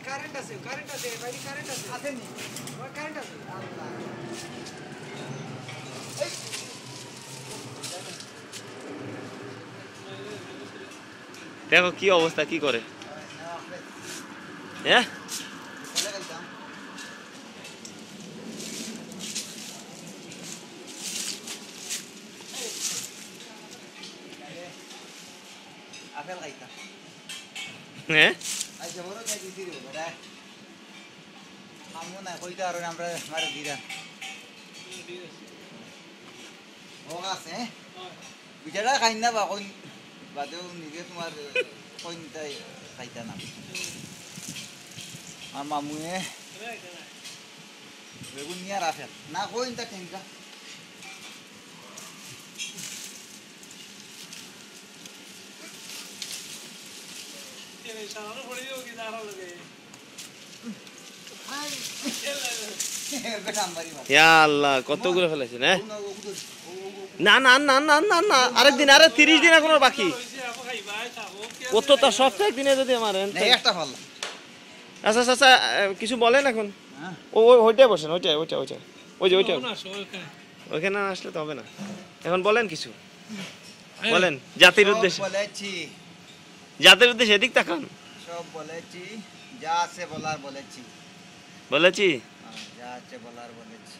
current আছে ভাই current আছে আসেনি ওই কারেন্ট আছে আল্লাহ দেখো কি অবস্থা কি করে হ্যাঁ আপেল খাইতা হ্যাঁ আচ্ছা বড় খাই দিছি রে বড়া আমু না কইতা আর আমরা মারে দিরা ও আছে বিচারা খাই না বা কই বাদেও নিজে তোমার কইনটাই খাইতা না আর মামুয়ে বেগুন নিয়ে রাখেন না কইনটা টেনকা ইয়া আল্লাহ কতগুলো ফেলেছেন হ্যাঁ না না না না না না আরেকদিন আরে 30 দিন এখনো বাকি কত তা সপ্তাহে একদিনে যদি আমার একটা ফল আচ্ছা আচ্ছা কিছু বলেন এখন ওইটাই বসেন ওইটাই ওই যে ওইটা ওইখানে না আসলে তো হবে না এখন বলেন কিছু বলেন জাতির উদ্দেশ্যে এদিক তাকান সব বলেছি যা আছে বলার বলেছি বলেছি যা আছে বলার বলেছি